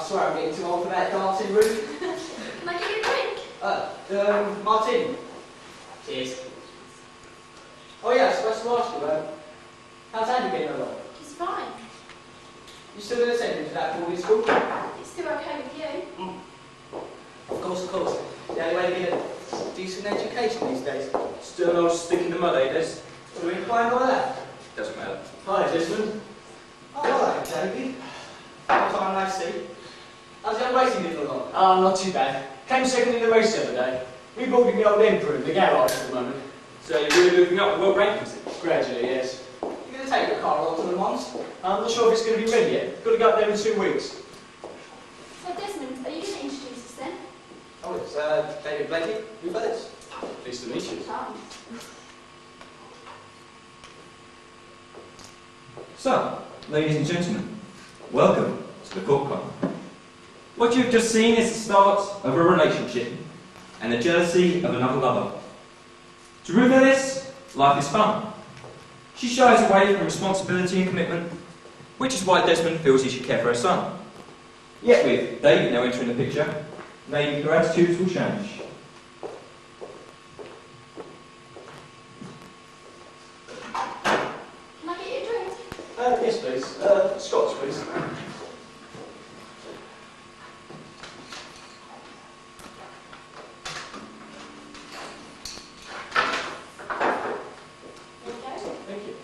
swear I'm getting too old for that dancing room. Can I give you a drink? Martin. Cheers. Oh yeah, I was supposed to ask you, how's Andy getting along? He's fine. You still going to send him to that boarding school? It's still okay with you. Of course. The only way to get a decent education these days. Still an old stick in the mud, eh, Des? Do we find all that? Doesn't matter. Hi, Desmond. Oh, hello, David. Long time no see. How's the racing getting along? Oh, not too bad. Came second in the race the other day. Rebuilding the old Emperor in the garage at the moment. So you're really moving up the world rankings then? Gradually, yes. You going to take your car along to Le Mans? I'm not sure if it's going to be ready yet. Got to go up there in 2 weeks. So Desmond, are you going to introduce us then? Oh, it's David Blakey. Who knows? Pleased to meet you. Charmed. So, ladies and gentlemen, welcome to the Court Club. What you've just seen is the start of a relationship and the jealousy of another lover. To remember this, life is fun. She shies away from responsibility and commitment, which is why Desmond feels he should care for her son. Yet with David now entering the picture, maybe her attitudes will change. Can I get you a drink? Yes, please. Scotch, please. There you go. Thank you.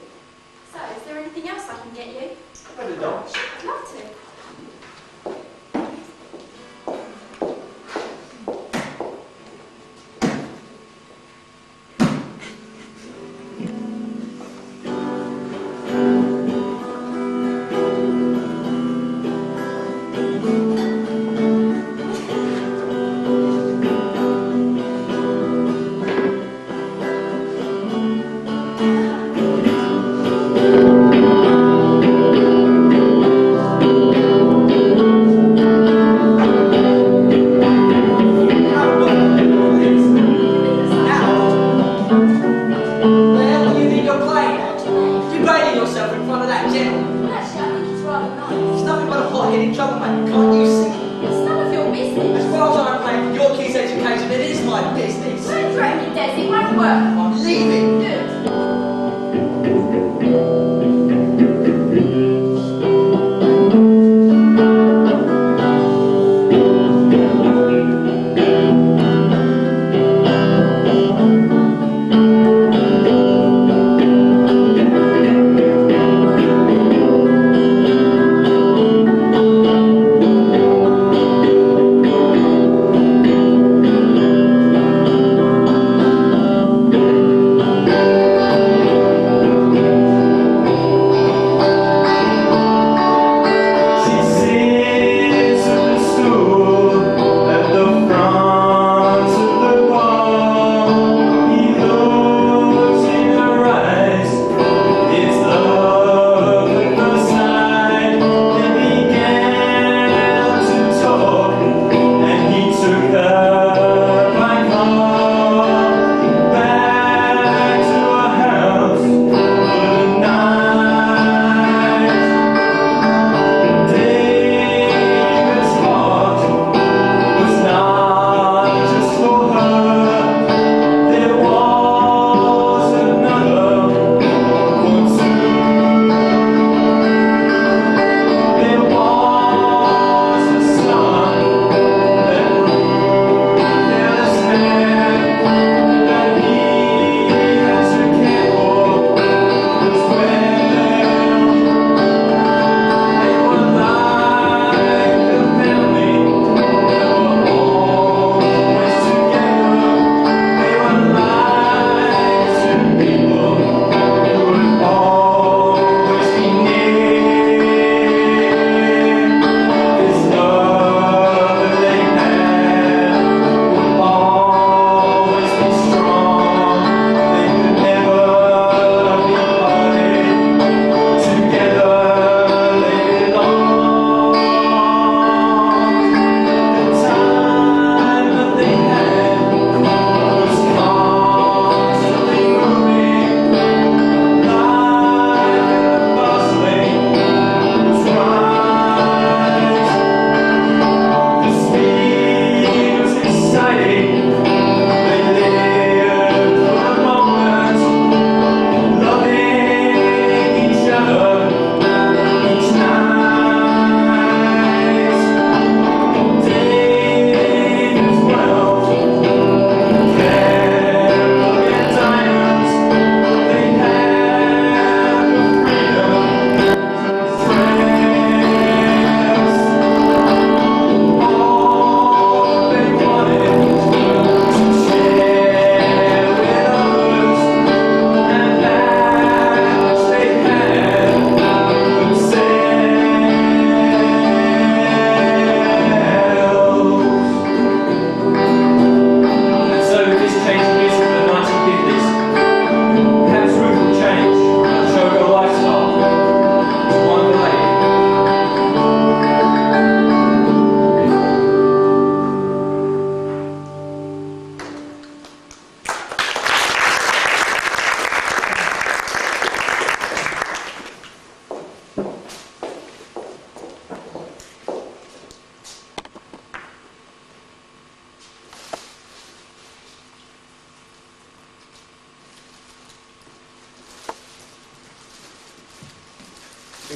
So, is there anything else I can get you? Have a dance. I'd love to. It's none of your business. As far as I'm paying for your kids' education, it is my business. Don't threaten me, Des. It won't work. I'm leaving. Good.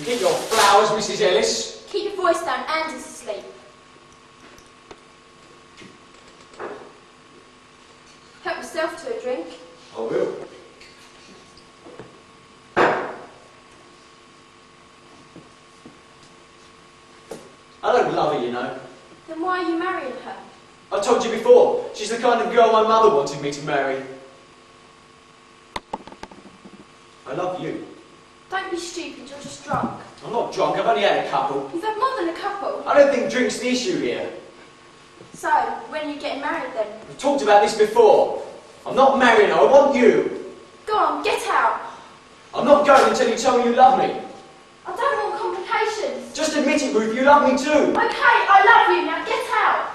Keep your flowers, Mrs. Ellis. Keep your voice down. Andy's asleep. Help yourself to a drink. I will. I don't love her, you know. Then why are you marrying her? I told you before, she's the kind of girl my mother wanted me to marry. I love you. Don't be stupid, you're just drunk. I'm not drunk, I've only had a couple. You've had more than a couple. I don't think drink's the issue here. So, when are you getting married then? We've talked about this before. I'm not marrying her, I want you. Go on, get out. I'm not going until you tell me you love me. I don't want complications. Just admit it, Ruth, you love me too. Okay, I love you, now get out.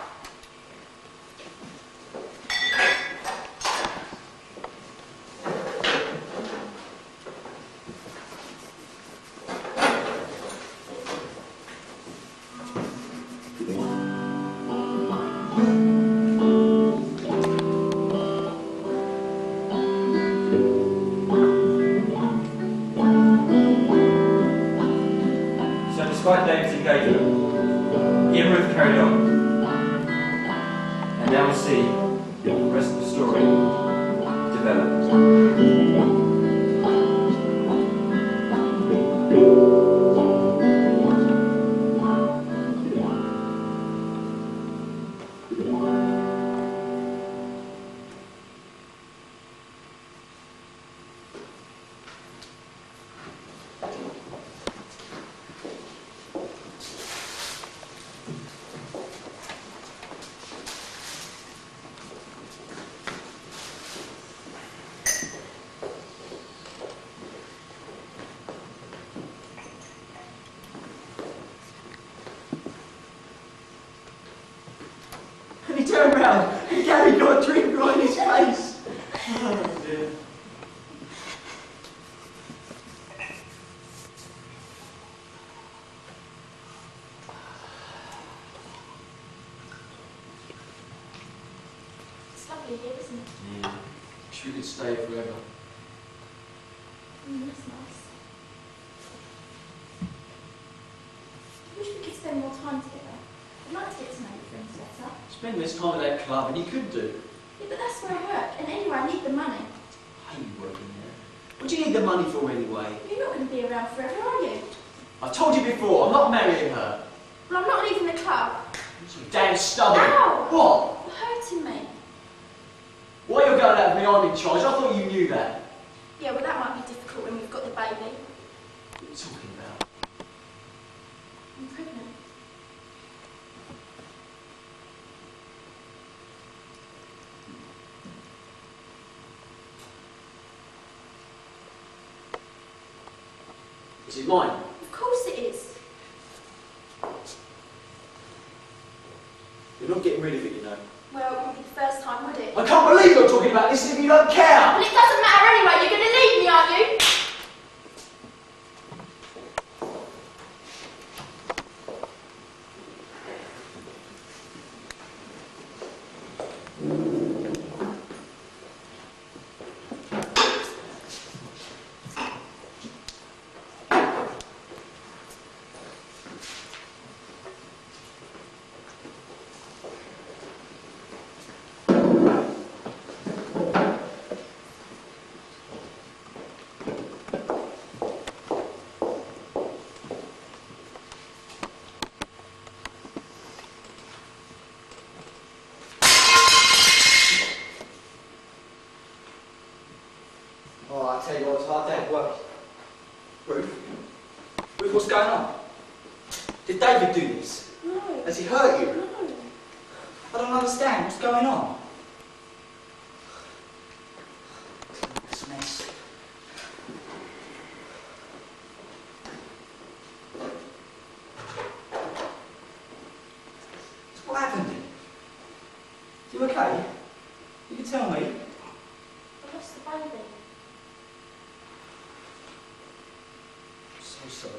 So despite David's engagement, he and Ruth carried on. And now we see the rest of the story develop. And he turned round and Gary got a drink right in his face. Oh dear. It's lovely here, isn't it? Wish we could stay forever. That's nice. I wish we could spend more time together. I'd like to get to know your friends better. Spend this time at that club and you could do. Yeah, but that's where I work, and anyway, I need the money. I hate working there. What do you need the money for anyway? You're not going to be around forever, are you? I told you before, I'm not marrying her. Well, I'm not leaving the club. You're so damn stubborn. Ow! What? You're hurting me. Why you're going out of me, I'm in charge. I thought you knew that. Yeah, well, that might be difficult when we've got the baby. What are you talking about? I'm pregnant. Is it mine? Of course it is. You're not getting rid of it, you know. Well, it wouldn't be the first time, would it? I can't believe you're talking about this if you don't care. Well, it doesn't matter anyway. You're going to leave me, aren't you? Oh, I tell you what, it's a hard day at work. Ruth? Ruth, what's going on? Did David do this? No. Has he hurt you? No. I don't understand. What's going on? This mess. What happened? You okay? You can tell me. I lost the baby. I'm so sorry.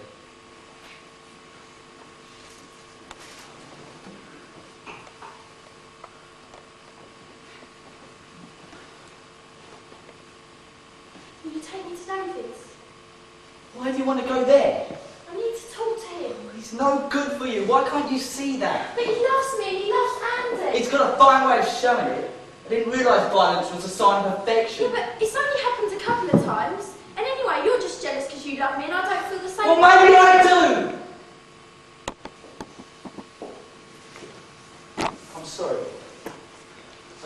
Will you take me to David's? Why do you want to go there? I need It's no good for you. Why can't you see that? But he loves me and he loves Andy. It's got a fine way of showing it. I didn't realise violence was a sign of affection. Yeah, but it's only happened a couple of times. And anyway, you're just jealous because you love me and I don't feel the same. Well, maybe I do! I'm sorry.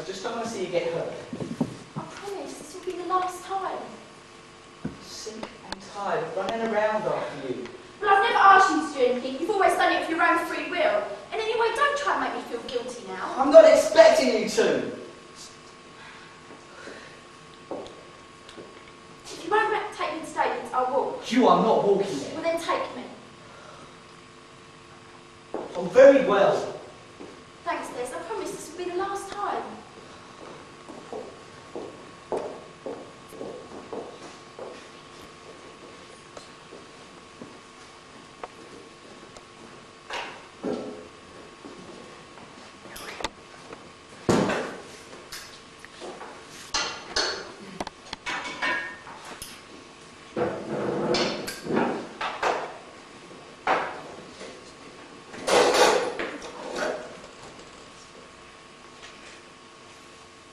I just don't want to see you get hurt. I promise, this will be the last time. I'm sick and tired of running around after you. Well, I've never asked you to do anything. You've always done it of your own free will. And anyway, don't try and make me feel guilty now. I'm not expecting you to. If you won't take me to statements, I'll walk. You are not walking there. Well, then take me. Oh, very well. Thanks, Liz. I promise this will be the last time.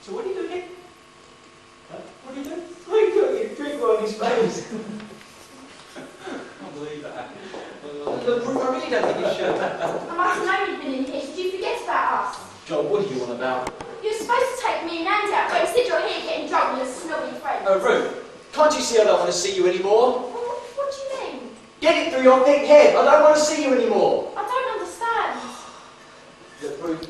So what are you doing here? Huh? What are you doing? What are you doing? You drink on his face. I can't believe that. Look, Brooke, I really don't think you should. I must have known you'd been in here. Did you forget about us? Joel, what do you want about? You were supposed to take me and Andy out, but instead you're here getting drunk with a snobby friend. Ruth, can't you see I don't want to see you anymore? Well, what do you mean? Get it through your thick head. I don't want to see you anymore. I don't understand. Look, Ruth,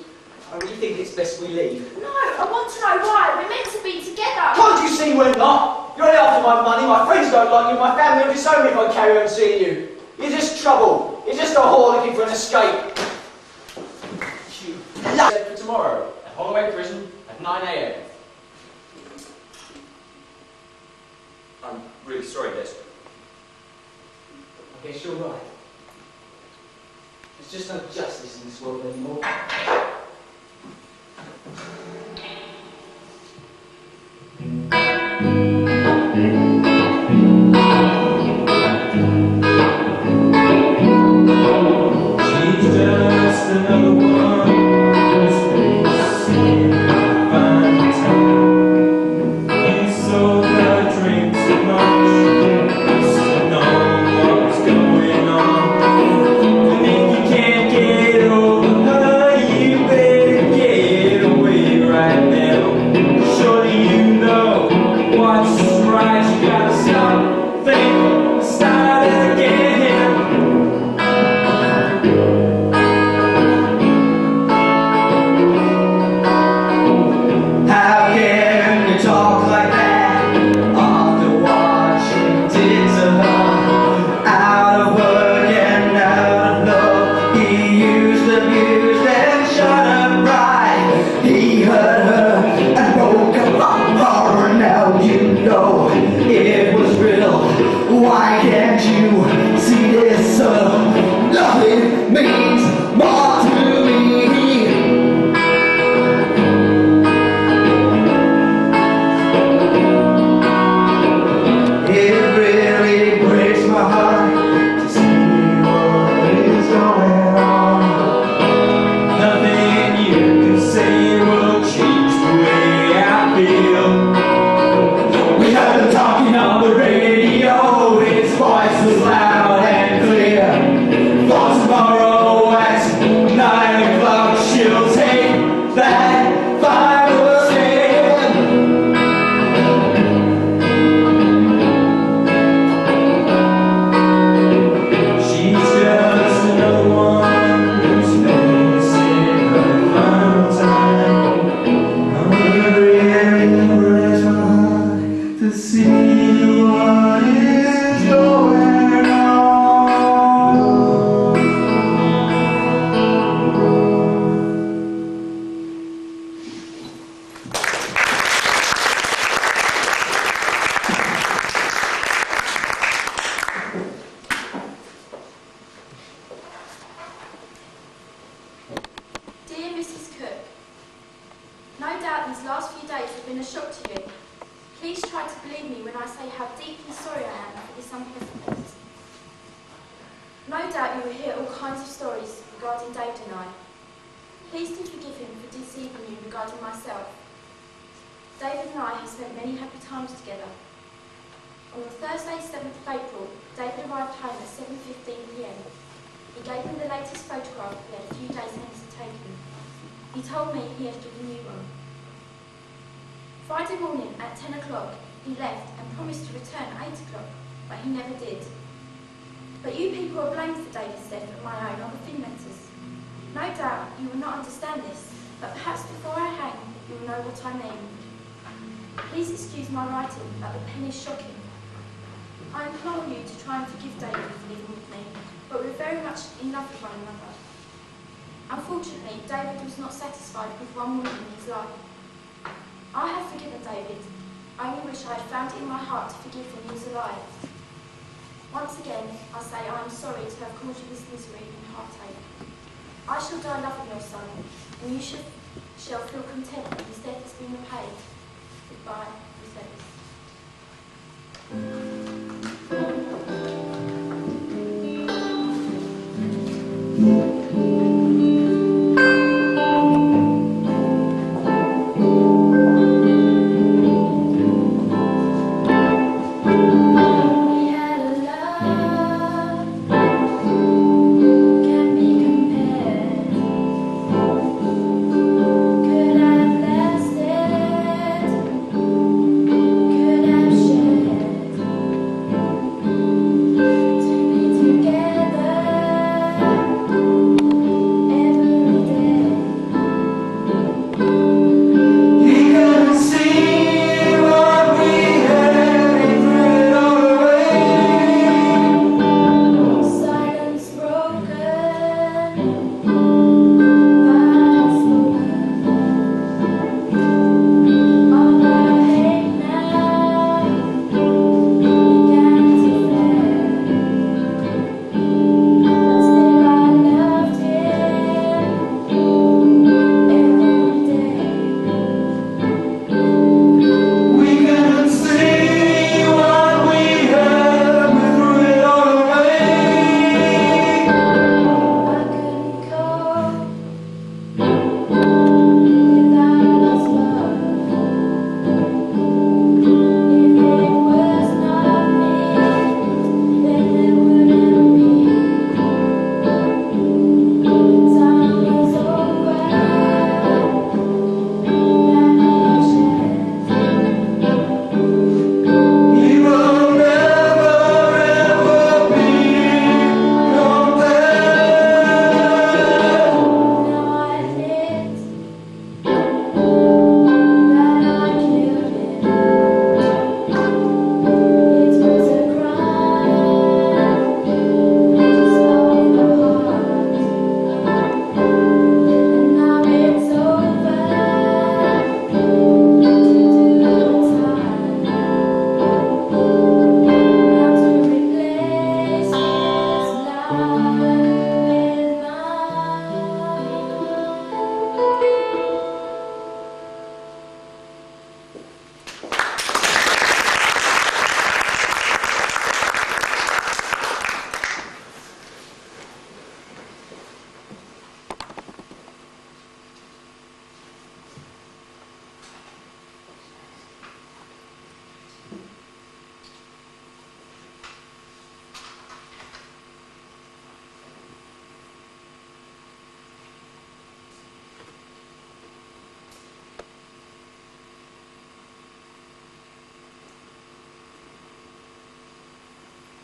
I really think it's best we leave. No, I want to know why. We're meant to be together. Can't you see we're not? You're only after my money, my friends don't like you, my family will disown me if I carry on seeing you. You're just trouble. You're just a whore looking for an escape. You Set for tomorrow at Holloway Prison at 9 a.m. I'm really sorry, Des. I guess you're right. There's just no justice in this world anymore. She's just another one who's facing a fine time. You sold her dreams so much, just to know what's going on. And if you can't get over her, you better get away right now. Surely you know what's right. You gotta stop, think, start again. How can you talk like that after what you did to her? Out of work and out of love, he used, abused, and shut her right. He hurt her and broke her apart. Now you know it was real. Why can't you see this? Nothing means more to me. It really breaks my heart to see what is going on. Nothing you can say will change the way I feel. We heard him talking on the radio, his voice was loud and clear. For tomorrow at 9 o'clock she'll take that final stand. She's just another one who's facing her final time. I really breaks my heart to see what is going on. Dear Mrs. Cook, no doubt these last few days have been a shock to you. Please try to believe me when I say how deeply sorry I am for this unpleasantness. No doubt you will hear all kinds of stories regarding David and I. Please do forgive him for deceiving you regarding myself. David and I have spent many happy times together. On the Thursday, 7th of April, David arrived home at 7:15 p.m. He gave me the latest photograph he had a few days hence had taken. He told me he had given you one. Friday morning at 10 o'clock, he left and promised to return at 8 o'clock, but he never did. But you people are blamed for David's death and my own on the fin matters. No doubt you will not understand this, but perhaps before I hang, you will know what I mean. Please excuse my writing, but the pen is shocking. I implore you to try and forgive David for living with me, but we're very much in love with one another. Unfortunately, David was not satisfied with one woman in his life. I have forgiven David. I only wish I had found it in my heart to forgive when he was alive. Once again, I say I am sorry to have caused you this misery and heartache. I shall die loving your son, and you shall feel content that his death has been repaid. Goodbye, Mercedes.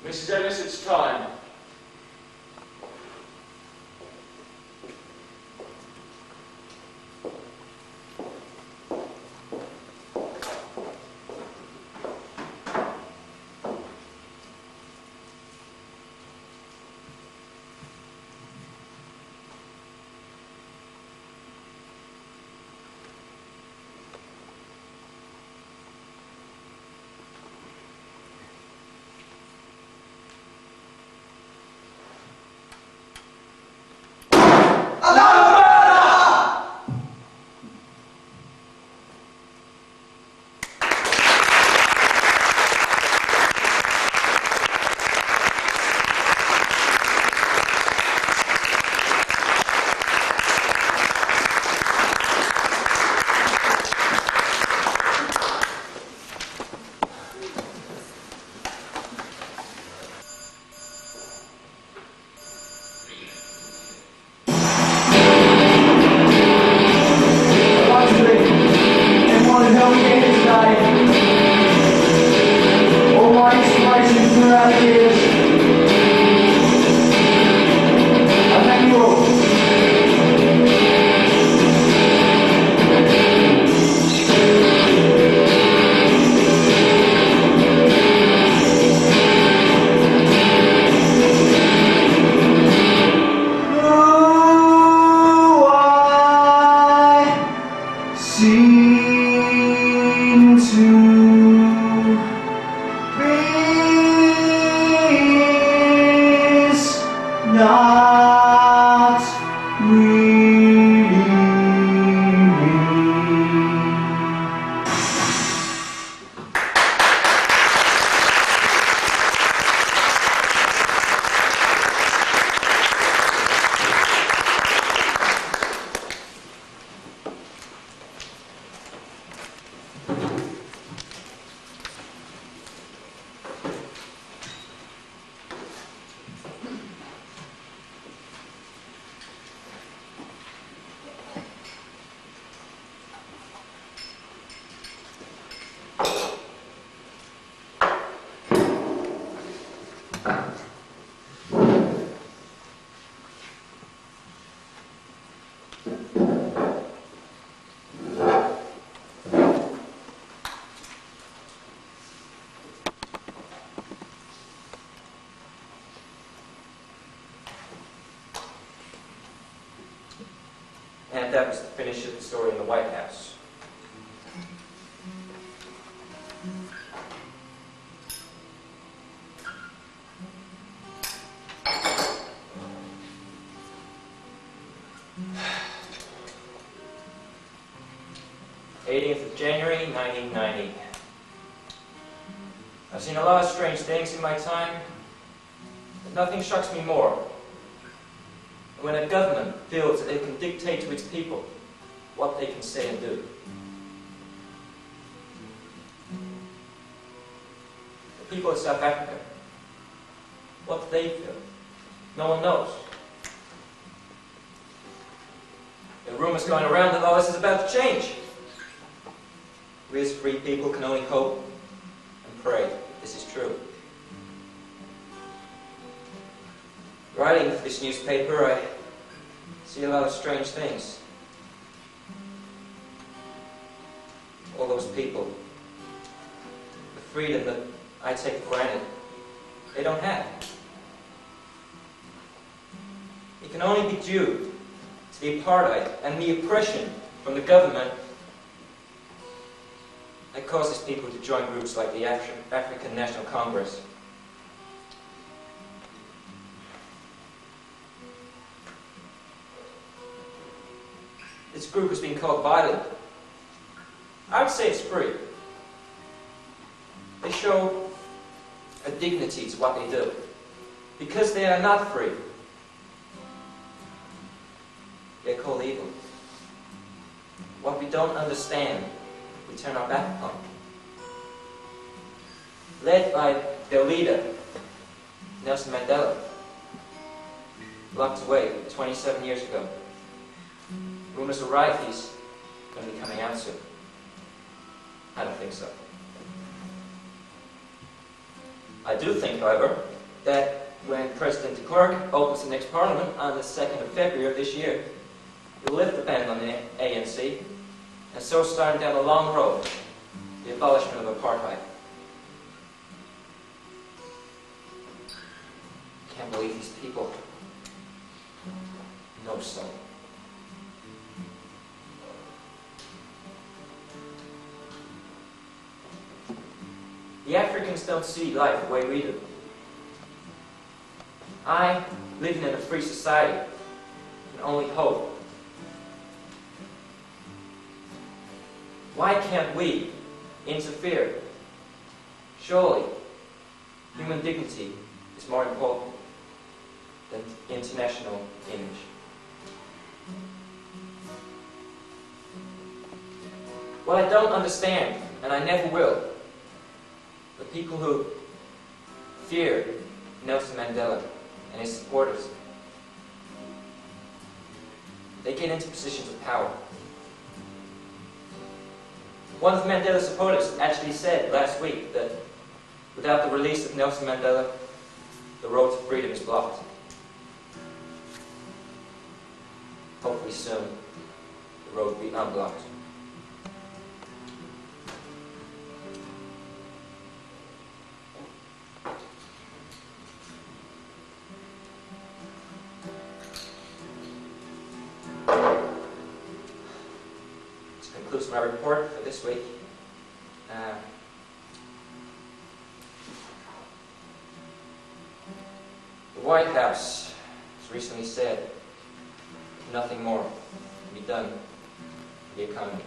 Mrs. Ellis, it's time. And that was the finish of the story in the White House. January 1990. I've seen a lot of strange things in my time, but nothing shocks me more when a government feels that it can dictate to its people what they can say and do. The people of South Africa, what do they feel? No one knows. There are rumors going around that all this is about to change. We as free people can only hope and pray that this is true. Writing for this newspaper, I see a lot of strange things. All those people, the freedom that I take for granted, they don't have. It can only be due to the apartheid and the oppression from the government that causes people to join groups like the African National Congress. This group has been called violent. I would say it's free. They show a dignity to what they do, because they are not free. They're called evil. What we don't understand, we turn our back upon. Led by their leader, Nelson Mandela, locked away 27 years ago. Rumors are right, he's going to be coming out soon. I don't think so. I do think, however, that when President de Klerk opens the next Parliament on the 2nd of February of this year, he'll lift the ban on the ANC, and so starting down a long road, the abolishment of apartheid. I can't believe these people know so. The Africans don't see life the way we do. I, living in a free society, can only hope. Why can't we interfere? Surely, human dignity is more important than international image. What I don't understand, and I never will, the people who fear Nelson Mandela and his supporters, they get into positions of power. One of Mandela's supporters actually said last week that without the release of Nelson Mandela, the road to freedom is blocked. Hopefully soon, the road will be unblocked. Concludes my report for this week. The White House has recently said nothing more can be done for the economy.